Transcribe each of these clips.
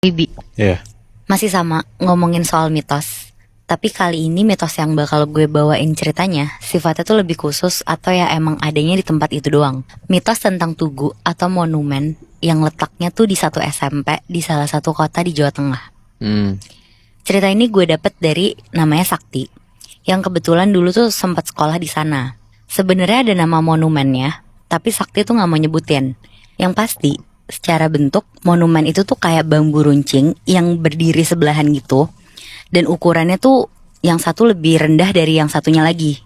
Bibi, Iya. masih sama ngomongin soal mitos. Tapi kali ini mitos yang bakal gue bawain ceritanya sifatnya tuh lebih khusus atau ya emang adanya di tempat itu doang. Mitos tentang tugu atau monumen yang letaknya tuh di satu SMP di salah satu kota di Jawa Tengah. Cerita ini gue dapet dari namanya Sakti, yang kebetulan dulu tuh sempat sekolah di sana. Sebenarnya ada nama monumennya, tapi Sakti tuh nggak mau nyebutin. Yang pasti, secara bentuk monumen itu tuh kayak bambu runcing yang berdiri sebelahan gitu, dan ukurannya tuh yang satu lebih rendah dari yang satunya lagi.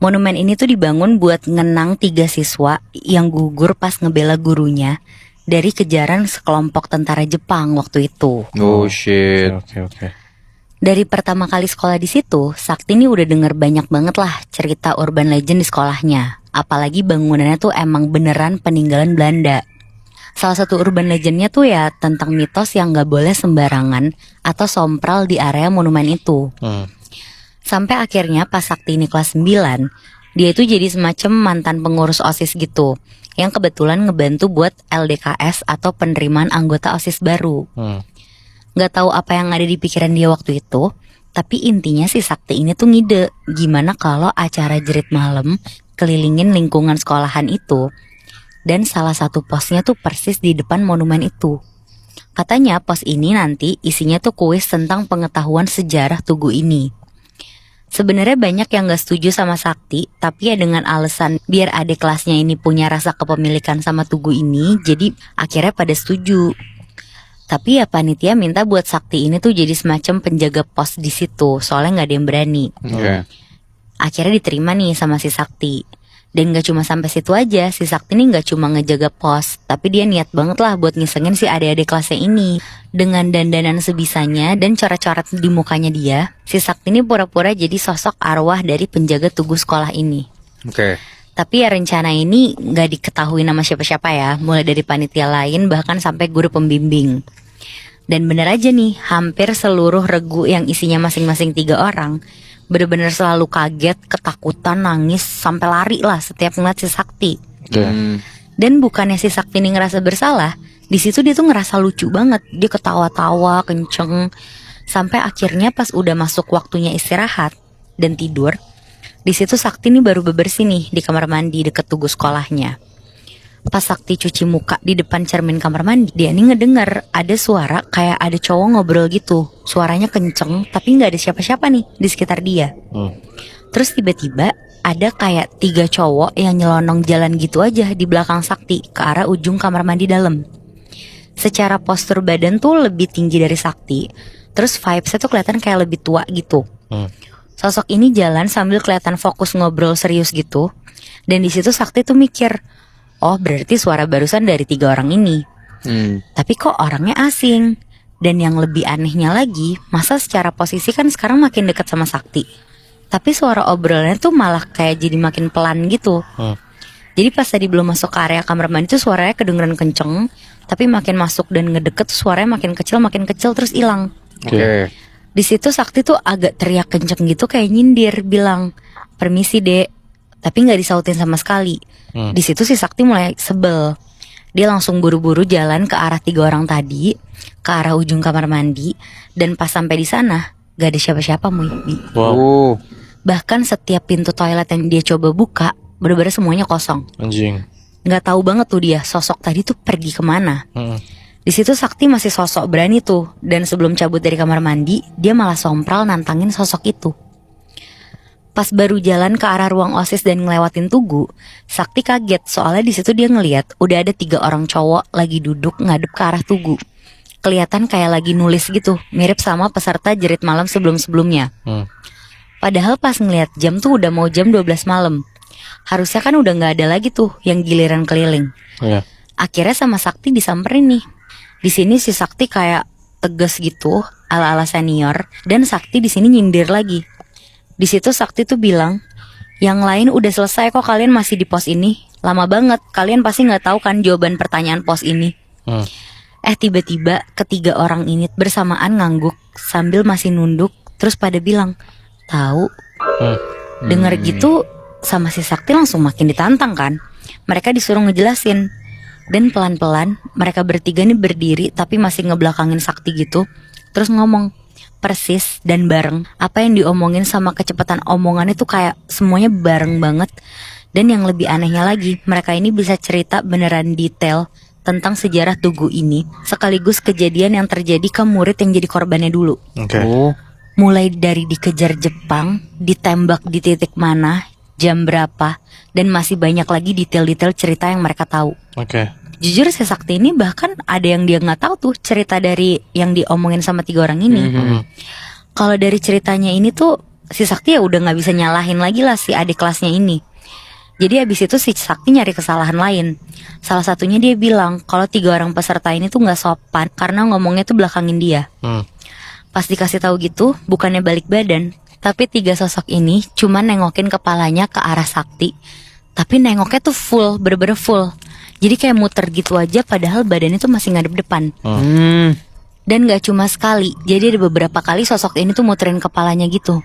Monumen ini tuh dibangun buat ngenang 3 siswa yang gugur pas ngebela gurunya dari kejaran sekelompok tentara Jepang waktu itu. Oh shit. Oke. Dari pertama kali sekolah di situ, Sakti ini udah denger banyak banget lah cerita urban legend di sekolahnya. Apalagi bangunannya tuh emang beneran peninggalan Belanda. Salah satu urban legendnya tuh ya tentang mitos yang gak boleh sembarangan atau sompral di area monumen itu. Sampai akhirnya pas Sakti ini kelas 9, dia itu jadi semacam mantan pengurus OSIS gitu, yang kebetulan ngebantu buat LDKS atau penerimaan anggota OSIS baru. Gak tahu apa yang ada di pikiran dia waktu itu, tapi intinya si Sakti ini tuh ngide gimana kalau acara jerit malam kelilingin lingkungan sekolahan itu. Dan salah satu posnya tuh persis di depan monumen itu. Katanya pos ini nanti isinya tuh kuis tentang pengetahuan sejarah tugu ini. Sebenarnya banyak yang gak setuju sama Sakti, tapi ya dengan alasan biar adik kelasnya ini punya rasa kepemilikan sama tugu ini, jadi akhirnya pada setuju. Tapi ya panitia minta buat Sakti ini tuh jadi semacam penjaga pos di situ, soalnya nggak ada yang berani. Akhirnya diterima nih sama si Sakti. Dan gak cuma sampai situ aja, si Sakti ini gak cuma ngejaga pos, tapi dia niat banget lah buat ngisengin si adik-adik kelasnya ini. Dengan dandanan sebisanya dan coret-coret di mukanya dia, si Sakti ini pura-pura jadi sosok arwah dari penjaga tugu sekolah ini. Oke. Tapi ya rencana ini gak diketahui nama siapa-siapa ya, mulai dari panitia lain bahkan sampai guru pembimbing. Dan bener aja nih, hampir seluruh regu yang isinya masing-masing 3 orang bener-bener selalu kaget, ketakutan, nangis, sampai lari lah setiap ngeliat si Sakti. Dan bukannya si Sakti ini ngerasa bersalah, di situ dia tuh ngerasa lucu banget. Dia ketawa-tawa kenceng. Sampai akhirnya pas udah masuk waktunya istirahat dan tidur, di situ Sakti ini baru bebersih nih di kamar mandi deket tugu sekolahnya. Pas Sakti cuci muka di depan cermin kamar mandi, dia nih ngedengar ada suara kayak ada cowok ngobrol gitu. Suaranya kenceng, tapi gak ada siapa-siapa nih di sekitar dia. Terus tiba-tiba ada kayak 3 cowok yang nyelonong jalan gitu aja di belakang Sakti ke arah ujung kamar mandi dalam. Secara postur badan tuh lebih tinggi dari Sakti. Terus vibesnya tuh kelihatan kayak lebih tua gitu. Sosok ini jalan sambil kelihatan fokus ngobrol serius gitu. Dan di situ Sakti tuh mikir, oh berarti suara barusan dari 3 orang ini. Tapi kok orangnya asing. Dan yang lebih anehnya lagi, masa secara posisi kan sekarang makin dekat sama Sakti, tapi suara obrolannya tuh malah kayak jadi makin pelan gitu. Jadi pas tadi belum masuk ke area kamar mandi tuh suaranya kedengeran kenceng, tapi makin masuk dan ngedeket suaranya makin kecil terus hilang. Oke. Di situ Sakti tuh agak teriak kenceng gitu kayak nyindir, bilang, "Permisi, Dek." Tapi nggak disautin sama sekali. Di situ si Sakti mulai sebel. Dia langsung buru-buru jalan ke arah 3 orang tadi, ke arah ujung kamar mandi. Dan pas sampai di sana, gak ada siapa-siapa, Muibi. Wow. Bahkan setiap pintu toilet yang dia coba buka, bener-bener semuanya kosong. Anjing. Gak tahu banget tuh dia, sosok tadi tuh pergi kemana. Di situ Sakti masih sosok berani tuh. Dan sebelum cabut dari kamar mandi, dia malah sompral nantangin sosok itu. Pas baru jalan ke arah ruang OSIS dan ngelewatin tugu, Sakti kaget soalnya di situ dia ngeliat udah ada 3 orang cowok lagi duduk ngadep ke arah tugu. Kelihatan kayak lagi nulis gitu, mirip sama peserta jerit malam sebelum-sebelumnya. Padahal pas ngeliat jam tuh udah mau jam 12 malam. Harusnya kan udah gak ada lagi tuh yang giliran keliling. Akhirnya sama Sakti disamperin nih. Di sini si Sakti kayak tegas gitu, ala-ala senior, dan Sakti di sini nyindir lagi. Di situ Sakti tuh bilang, yang lain udah selesai kok, kalian masih di pos ini. Lama banget, kalian pasti gak tahu kan jawaban pertanyaan pos ini. Tiba-tiba ketiga orang ini bersamaan ngangguk sambil masih nunduk. Terus pada bilang, tahu. Dengar gitu sama si Sakti langsung makin ditantang kan. Mereka disuruh ngejelasin. Dan pelan-pelan mereka bertiga nih berdiri tapi masih ngebelakangin Sakti gitu. Terus ngomong persis dan bareng. Apa yang diomongin sama kecepatan omongannya tuh kayak semuanya bareng banget. Dan yang lebih anehnya lagi, mereka ini bisa cerita beneran detail tentang sejarah Tugu ini, sekaligus kejadian yang terjadi ke murid yang jadi korbannya dulu. Mulai dari dikejar Jepang, ditembak di titik mana, jam berapa, dan masih banyak lagi detail-detail cerita yang mereka tahu. Jujur si Sakti ini bahkan ada yang dia nggak tahu tuh cerita dari yang diomongin sama 3 orang ini. Kalau dari ceritanya ini tuh si Sakti ya udah nggak bisa nyalahin lagi lah si adik kelasnya ini. Jadi abis itu si Sakti nyari kesalahan lain. Salah satunya dia bilang kalau 3 orang peserta ini tuh nggak sopan karena ngomongnya tuh belakangin dia. Pas dikasih tahu gitu, bukannya balik badan, tapi 3 sosok ini cuma nengokin kepalanya ke arah Sakti. Tapi nengoknya tuh full, bener-bener full. Jadi kayak muter gitu aja padahal badannya tuh masih ngadep depan. Dan gak cuma sekali, jadi ada beberapa kali sosok ini tuh muterin kepalanya gitu.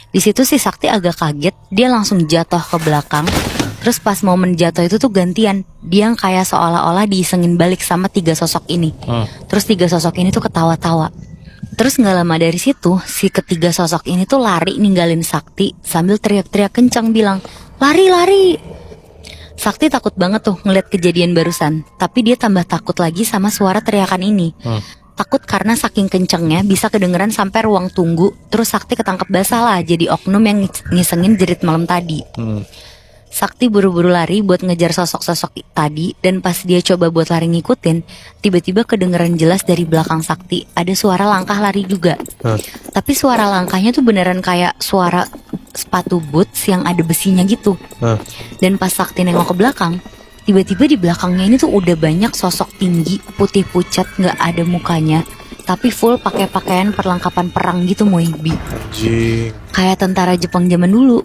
Di situ si Sakti agak kaget, dia langsung jatuh ke belakang. Terus pas momen jatuh itu tuh gantian, dia kayak seolah-olah diisengin balik sama 3 sosok ini. Terus 3 sosok ini tuh ketawa-tawa. Terus gak lama dari situ, si ketiga sosok ini tuh lari ninggalin Sakti sambil teriak-teriak kencang bilang, "Lari, lari!" Sakti takut banget tuh ngeliat kejadian barusan, tapi dia tambah takut lagi sama suara teriakan ini. Takut karena saking kencengnya bisa kedengeran sampai ruang tunggu. Terus Sakti ketangkep basah lah jadi oknum yang ngisengin jerit malam tadi. Sakti buru-buru lari buat ngejar sosok-sosok tadi. Dan pas dia coba buat lari ngikutin, tiba-tiba kedengeran jelas dari belakang Sakti ada suara langkah lari juga. Tapi suara langkahnya tuh beneran kayak suara sepatu boots yang ada besinya gitu. Dan pas Sakti nengok ke belakang, tiba-tiba di belakangnya ini tuh udah banyak sosok tinggi, putih pucat, gak ada mukanya, tapi full pakai pakaian perlengkapan perang gitu, Moibi. Kayak tentara Jepang zaman dulu.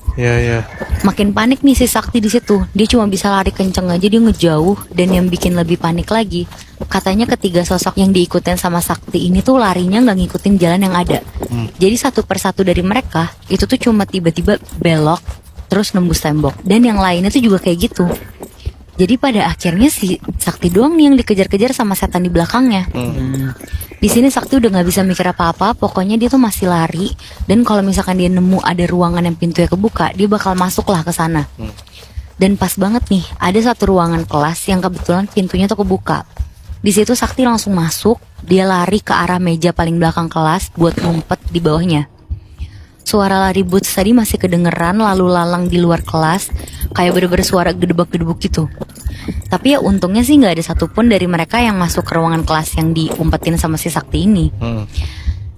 Makin panik nih si Sakti di situ. Dia cuma bisa lari kenceng aja, dia ngejauh. Dan yang bikin lebih panik lagi, katanya ketiga sosok yang diikutin sama Sakti ini tuh larinya gak ngikutin jalan yang ada. Jadi satu persatu dari mereka itu tuh cuma tiba-tiba belok terus nembus tembok. Dan yang lainnya tuh juga kayak gitu. Jadi pada akhirnya si Sakti doang nih yang dikejar-kejar sama setan di belakangnya. Di sini Sakti udah nggak bisa mikir apa-apa, pokoknya dia tuh masih lari. Dan kalau misalkan dia nemu ada ruangan yang pintunya kebuka, dia bakal masuk lah ke sana. Dan pas banget nih, ada satu ruangan kelas yang kebetulan pintunya tuh kebuka. Di situ Sakti langsung masuk, dia lari ke arah meja paling belakang kelas buat ngumpet di bawahnya. Suara lari boots tadi masih kedengeran lalu lalang di luar kelas, kayak bener-bener suara gedebak-gedebuk gitu. Tapi ya untungnya sih gak ada satupun dari mereka yang masuk ke ruangan kelas yang diumpetin sama si Sakti ini.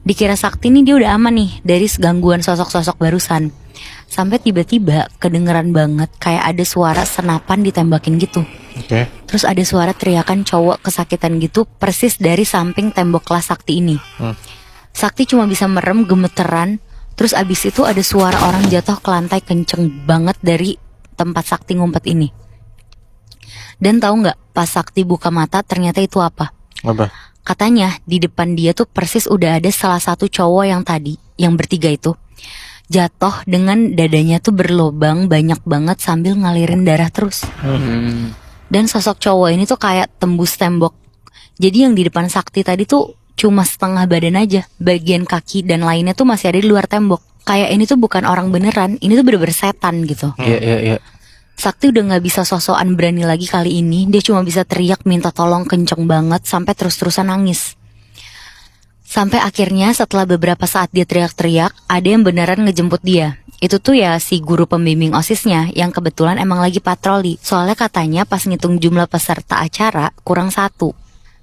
Dikira Sakti nih dia udah aman nih dari gangguan sosok-sosok barusan. Sampai tiba-tiba kedengeran banget kayak ada suara senapan ditembakin gitu. Terus ada suara teriakan cowok kesakitan gitu persis dari samping tembok kelas Sakti ini. Sakti cuma bisa merem gemeteran. Terus abis itu ada suara orang jatuh ke lantai kenceng banget dari tempat Sakti ngumpet ini. Dan tahu nggak, pas Sakti buka mata ternyata itu apa? Katanya di depan dia tuh persis udah ada salah satu cowok yang tadi, yang bertiga itu, jatuh dengan dadanya tuh berlobang banyak banget sambil ngalirin darah terus. Dan sosok cowok ini tuh kayak tembus tembok. Jadi yang di depan Sakti tadi tuh cuma setengah badan aja, bagian kaki dan lainnya tuh masih ada di luar tembok. Kayak ini tuh bukan orang beneran, ini tuh bener-bener setan gitu. Sakti udah gak bisa sosokan berani lagi kali ini. Dia cuma bisa teriak minta tolong kenceng banget sampai terus-terusan nangis. Sampai akhirnya setelah beberapa saat dia teriak-teriak, ada yang beneran ngejemput dia. Itu tuh ya si guru pembimbing OSISnya yang kebetulan emang lagi patroli. Soalnya katanya pas ngitung jumlah peserta acara kurang 1.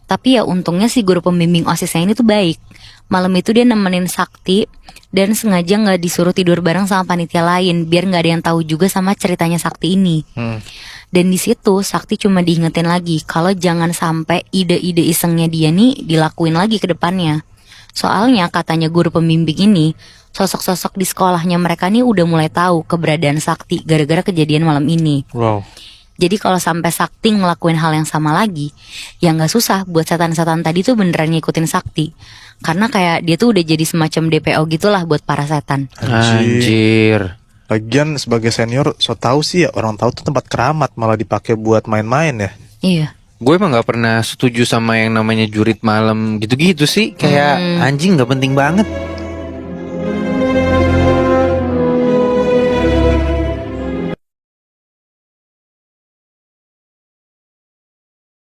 Tapi ya untungnya si guru pembimbing OSISnya ini tuh baik. Malam itu dia nemenin Sakti dan sengaja gak disuruh tidur bareng sama panitia lain biar gak ada yang tahu juga sama ceritanya Sakti ini. Dan di situ Sakti cuma diingetin lagi kalau jangan sampai ide-ide isengnya dia nih dilakuin lagi ke depannya. Soalnya katanya guru pembimbing ini, sosok-sosok di sekolahnya mereka nih udah mulai tahu keberadaan Sakti gara-gara kejadian malam ini. Jadi kalau sampai Sakti ngelakuin hal yang sama lagi, ya gak susah buat setan-setan tadi tuh beneran ngikutin Sakti. Karena kayak dia tuh udah jadi semacam DPO gitulah buat para setan. Anjir. Lagian sebagai senior, so tau sih ya orang tahu tuh tempat keramat malah dipakai buat main-main ya. Iya. Gue emang gak pernah setuju sama yang namanya jurit malam gitu-gitu sih. Kayak anjing gak penting banget.